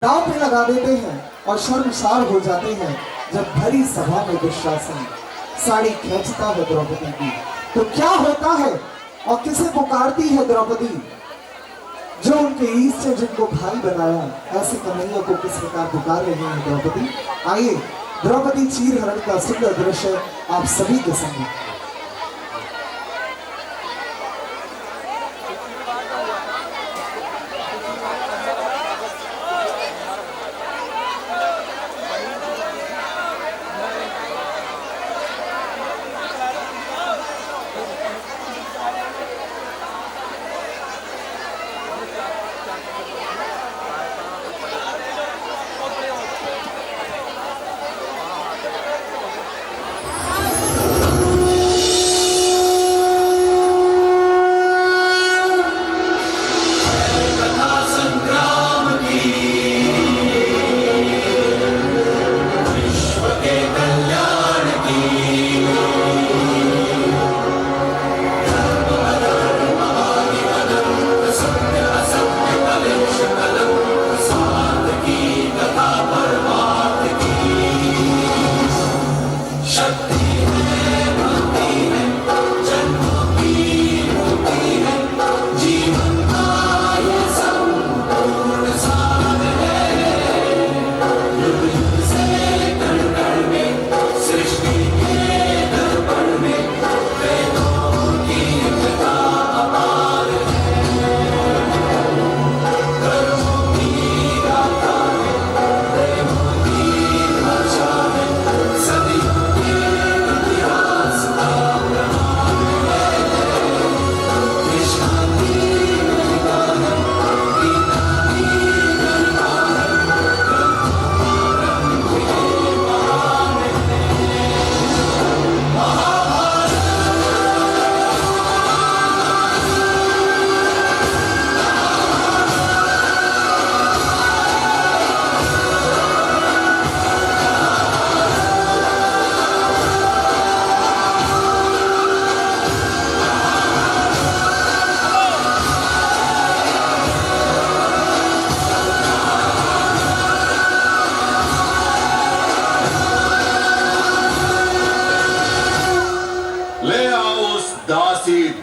दांव पे लगा देते हैं और शर्मसार हो जाते हैं जब भरी सभा में दुशासन साड़ी खींचता है द्रौपदी की। तो क्या होता है और किसे पुकारती है द्रौपदी? जो उनके ईष्ट से जिनको भाई बनाया, ऐसे कन्हैया को किस प्रकार पुकार रही है द्रौपदी? आइए द्रौपदी चीर हरण का सुंदर दृश्य आप सभी के सामने।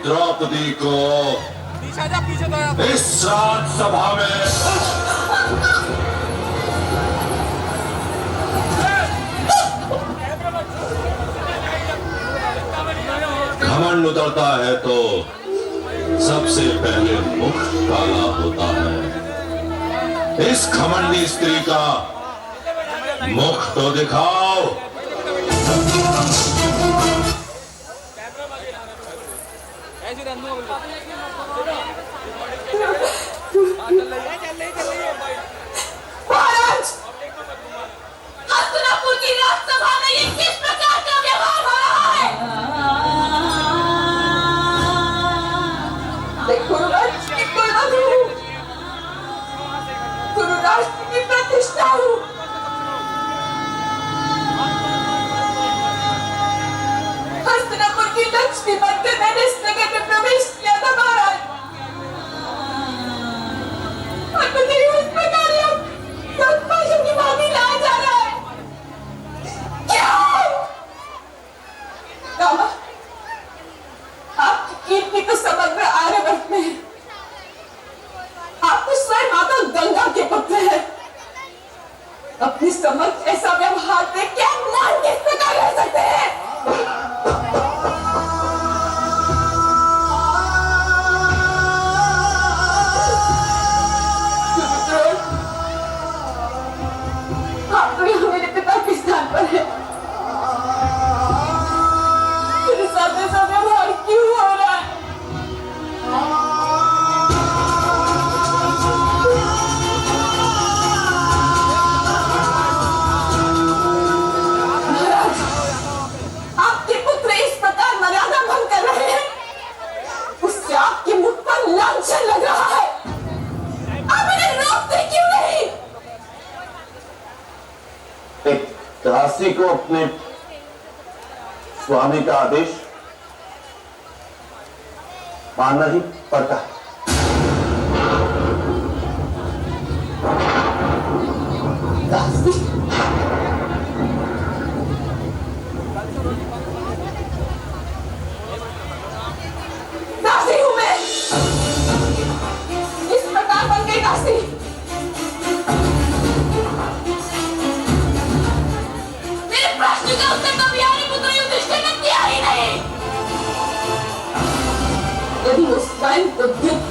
द्रौपदी को इस राज सभा में घमंड उतरता है तो सबसे पहले मुख काला होता है। इस घमंडी स्त्री का मुख तो दिखाओ। महाराज, हस्तिनापुर की राजसभा में ये किस प्रकार का व्यवहार हो रहा है? गुरुराज की प्रतिष्ठा हूँ। हस्तिनापुर की लक्ष्मी बनकर मैंने इस नगर में प्रवेश किया था महाराज। और मुझे इस प्रकार सत्पाशों की भांति लाया जा रहा है। क्यों? रामा, आपकी कीर्ति तो समग्र आर्यवर्त में है। आप तो स्वयं माता गंगा के पुत्र हैं। अपनी समर्थ ऐसा व्यवहार देख क्या मान किस प्रकार रह सकते हैं? आप तो यहाँ मेरे पिता के स्थान पर है। मेरे साथ ऐसा व्यवहार क्यों हो रहा है? महाराज, आपके पुत्र इस प्रकार मर्यादा भंग कर रहे हैं, उससे आपके मुख पर लांछन लग रहा है। आप इन्हें रोकते क्यों नहीं? एक दासी को अपने स्वामी का आदेश मानना ही पड़ता है।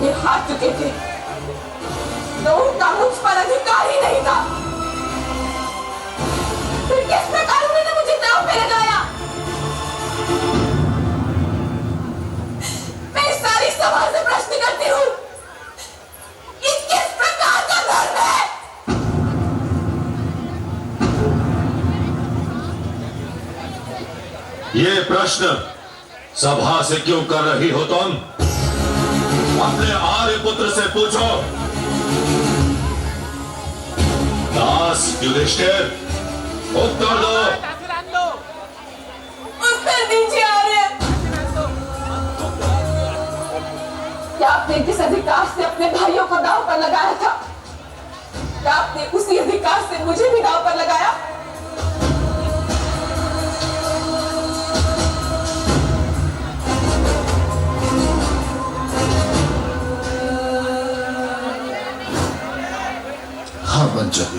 ये हार चुके थे तो उनका मुझ पर अधिकार ही नहीं था। फिर किस प्रकार उन्होंने मुझे दांव पे लगाया? मैं सारी सभा से प्रश्न करती हूँ, ये किस प्रकार का धर्म है? ये प्रश्न सभा से क्यों कर रही हो तुम? अपने आर्यपुत्र से पूछो। दास युधिष्ठिर, उत्तर दो। उत्तर दीजिए आर्य। क्या आपने किस अधिकार से अपने भाइयों को दांव पर लगाया था? क्या आपने उसी अधिकार से मुझे भी दांव पर लगाया? हाँ मंजरी,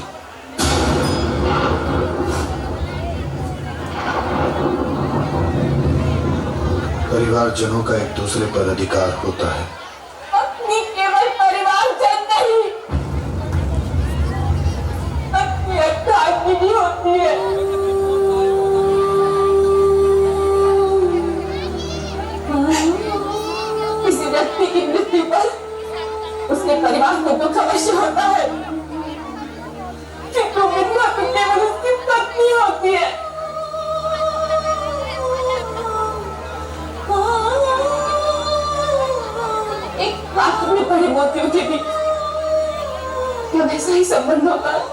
परिवारजनों का एक दूसरे पर अधिकार होता है। पत्नी केवल परिवारजन नहीं, पत्नी अर्धांगिनी भी होती है। किसी व्यक्ति की मृत्यु पर उसके परिवार को दुख अवश्य होता है, किंतु विधवा तो केवल उसकी पत्नी होती है। एक पात्र में पड़े मोतियों के भी क्या वैसा ही संबंध होता है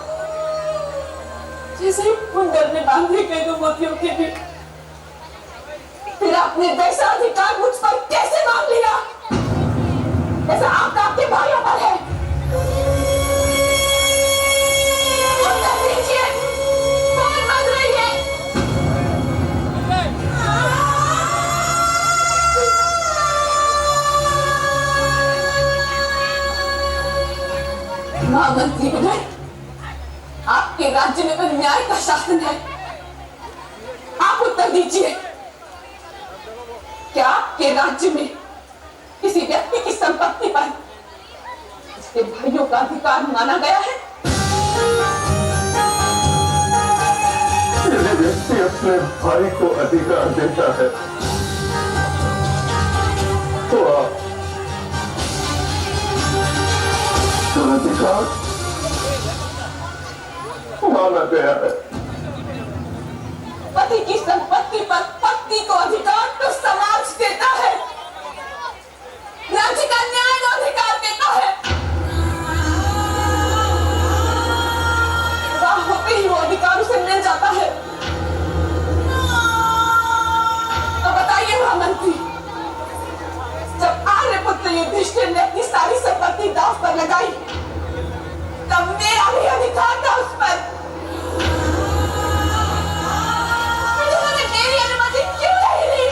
जैसे ही कुंडल में बांधे गए दो मोतियों के भी? फिर आपने वैसा अधिकार मुझ पर कैसे मांग लिया जैसा आपका आपके भाइयों पर है? उत्तर दीजिए, कौन मांग रही है? महामंत्री महोदय, आपके राज्य में तो न्याय का शासन है, आप उत्तर दीजिए। क्या आपके राज्य में किसी व्यक्ति की संपत्ति पर उसके भाइयों का अधिकार माना गया है? यदि व्यक्ति अपने भाई को अधिकार देता है तो आप अधिकार माना गया है। पति की संपत्ति पर पत्नी को अधिकार तो समाज देता है, राज्य का न्याय को अधिकार देता है। विवाह होते ही वो अधिकार उसे मिल जाता है। तो बताइए महामंत्री, जब आर्यपुत्र युधिष्ठिर ने अपनी सारी संपत्ति दांव पर लगाई तब मेरा भी अधिकार था उस पर। उन्होंने मेरी अनुमति क्यों नहीं ली?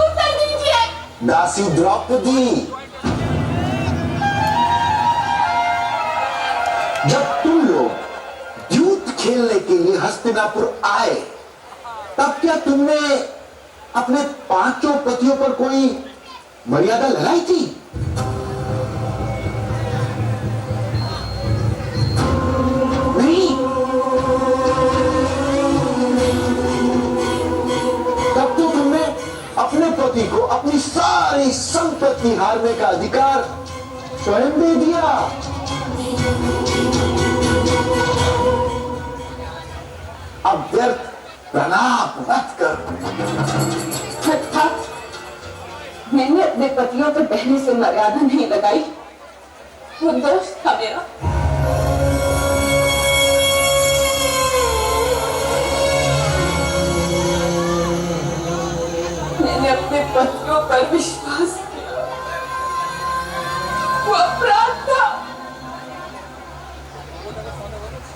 उत्तर दीजिए। दासी द्रौपदी, जब तुम लोग युद्ध खेलने के लिए हस्तिनापुर आए तब क्या तुमने अपने पांचों पतियों पर कोई मर्यादा लगाई थी? नहीं। तब तो तुमने अपने पति को अपनी सारी संपत्ति हारने का अधिकार स्वयं दे दिया। अब व्यर्थ प्रलाप मत कर। अर्थात मैंने अपने पतियों पर पहले से मर्यादा नहीं लगाई, वो दोष था मेरा। मैंने अपने पतियों पर विश्वास किया, वो अपराध था।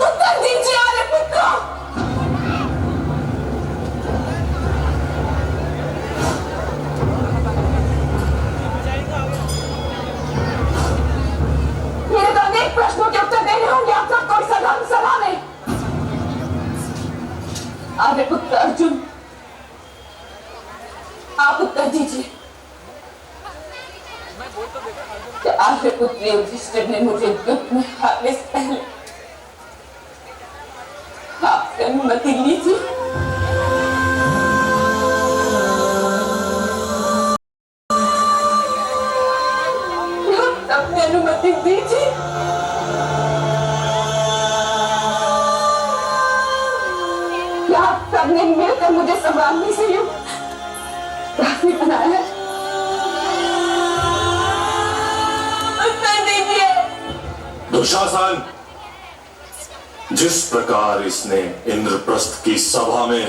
उत्तर दीजिए आर्यपुत्र। मेरे तो अनेक प्रश्नों के उत्तर देने होंगे आप सबको इस सभा में। आर्यपुत्र अर्जुन, आप उत्तर दीजिए। तुम्हारे पुत्री युधिष्ठिर ने मुझे युद्ध में हारने से पहले आपसे अनुमति ली थी। आपने अनुमति दी थी। क्या आप सबने मिलकर मुझे संभालने से यूं काफी बनाया है? उत्तर दीजिए। दुशासन, जिस प्रकार इसने इंद्रप्रस्थ की सभा में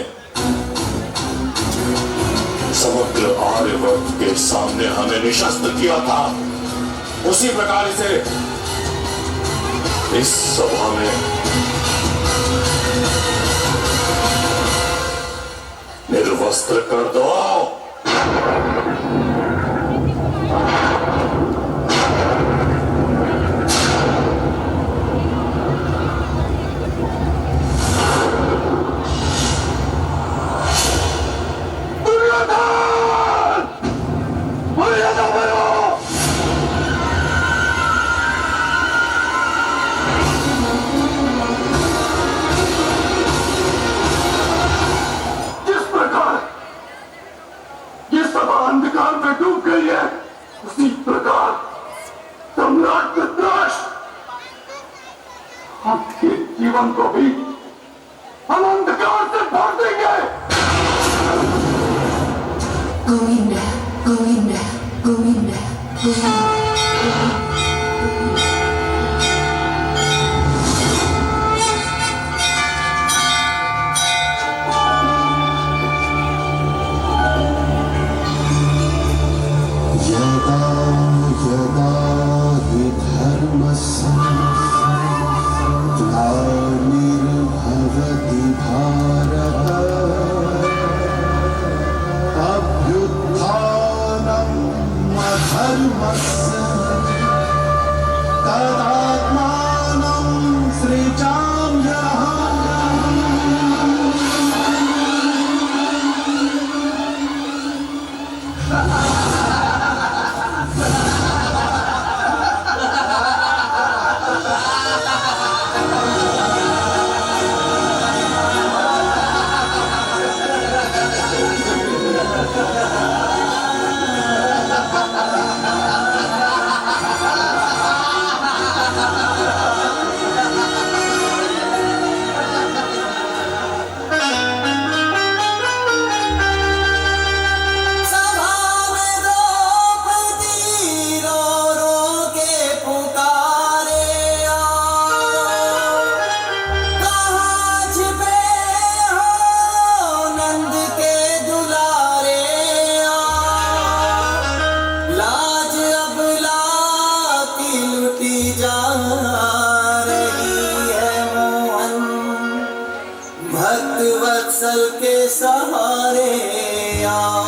समग्र आर्यवर्त के सामने हमें निशस्त्र किया था, उसी प्रकार इसे इस सभा में निर्वस्त्र कर दो। अंधकार में डूब गई है, उसी प्रकार सम्राट धृतराष्ट्र आपके जीवन को भी हम अंधकार से भर देंगे। गोविंद गोविंद गोविंद गोविंद। यदा यदा हि धर्मस्य ग्लानिर्भवति भारत अभ्युत्थानम् अधर्मस्य तदात्मानं सृजाम्यहम्। भक्त वत्सल के सहारे आओ।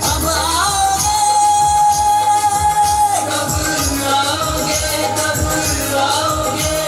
अब आओगे, कब आओगे, कब आओगे,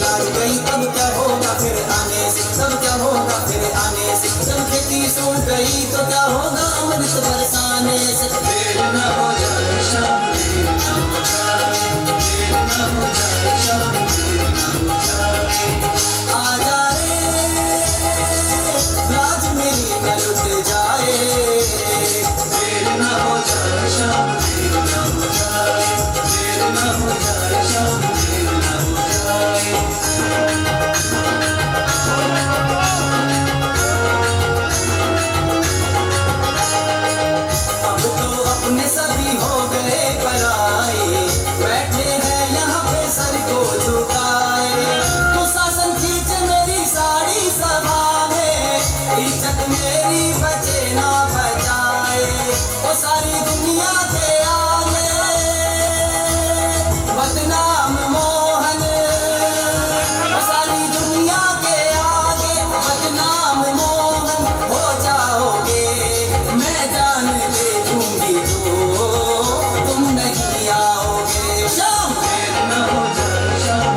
लाज गई तब क्या होगा फिर आने से, तब क्या होगा फिर आने से, जब खेती सूख गई तो क्या होगा अमृत बरसाने से। देर न हो जाए शाम, देर न हो जाए, देर न हो जाए शाम, देर न हो जाए। आ जा रे लाज मेरी न लुट जाए, देर न हो जाए शाम, देर न हो जाए, देर न हो जाए शाम, देर न हो जाए। अब तो अपने सभी हो गए पराए, बैठे हैं यहाँ पे सर को झुकाए। तो शासन खींच मेरी साड़ी सभा में, इज्जत मेरी बचे ना बचाए। वो सारी दुनिया के आगे बदनाम मोहन, वो सारी दुनिया के आगे बदनाम मोहन हो जाओगे। मैं जान ले दूंगी तो तुम नहीं आओगे। शाम देर न हो जाए शाम,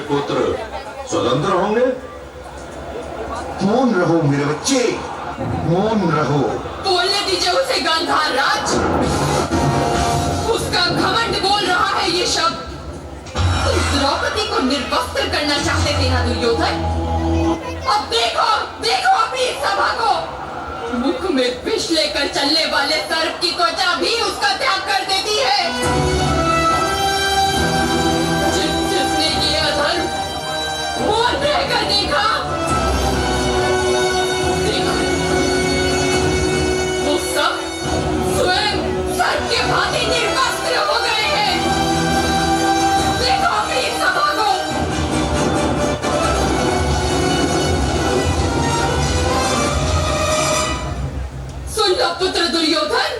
पुत्र स्वतंत्र होंगे। मौन रहो मेरे बच्चे, मौन रहो। बोलने दीजिए उसे गांधार राज। उसका घमंड बोल रहा है ये शब्द। तुम द्रौपदी को निर्वस्त्र करना चाहते थे ना दुर्योधन? अब देखो देखो अपनी इस सभा को। मुख में विष लेकर चलने वाले सर्प की त्वचा भी उसका त्याग कर देती है। जिसने ये अधर्म मौन रहकर देखा, वो सब स्वयं सर्प के भांति निर्वस्त्र हो गए हैं। देखो अपनी इस सभा को। सुन लो पुत्र दुर्योधन,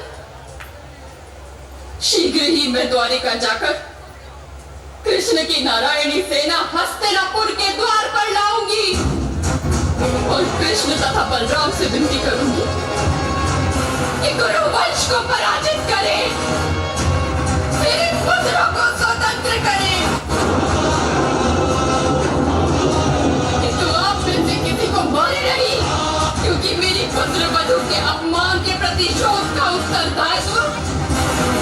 शीघ्र ही मैं द्वारिका जाकर कृष्ण की नारायणी सेना हस्तिनापुर के द्वार पर लाऊंगी और कृष्ण तथा बलराम से विनती करूंगी कि गुरु वंश को पराजित करें, मेरे पुत्रों को स्वतंत्र करें। किंतु आप में से किसी को मारे नहीं, क्योंकि मेरी पुत्र वधू के अपमान के प्रतिशोध का उत्तरदायित्व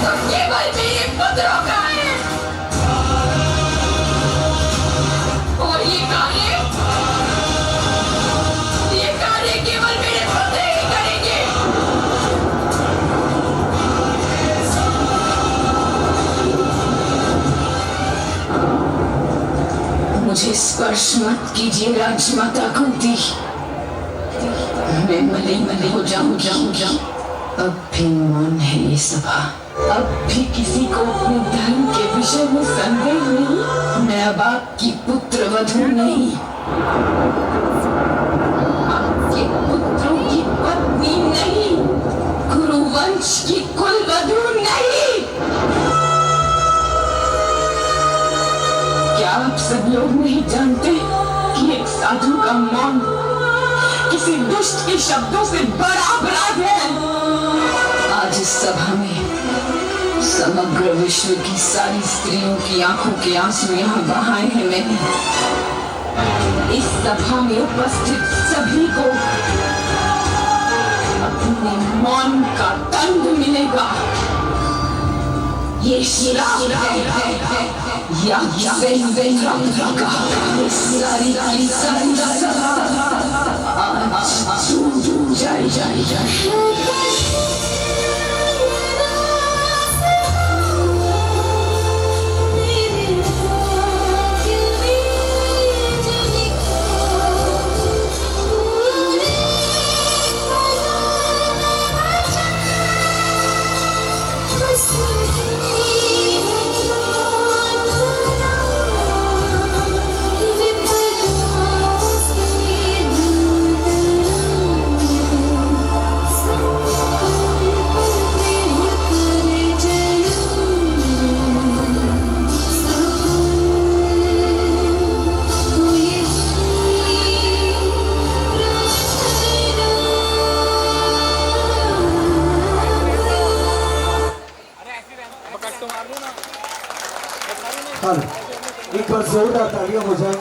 तो केवल मेरे पुत्रों का है। और ये कार्य केवल मेरे पुत्र ही करेंगे। मुझे स्पर्श मत कीजिए राजमाता कुंती। मैं मले हो जाऊं। अब भी मौन है ये सभा। अब भी किसी को अपने धर्म के विषय में संदेह नहीं। मैं अब आपकी पुत्र वधू नहीं, आपके पुत्रों की पत्नी नहीं, गुरुवंश की कुल वधू नहीं। क्या आप सब लोग नहीं जानते कि एक साधु का मौन किसी दुष्ट के शब्दों से बड़ा अपराध है? आज इस सभा में समग्र विश्व की सारी स्त्रियों की आंखों के आंसू यहाँ बहाए हैं मैंने। इस सभा में उपस्थित सभी को अपने मौन का दंड मिलेगा। ये श्राप है या सारी आज दूर जाए। एक बार जोरदार तालियां हो जाए।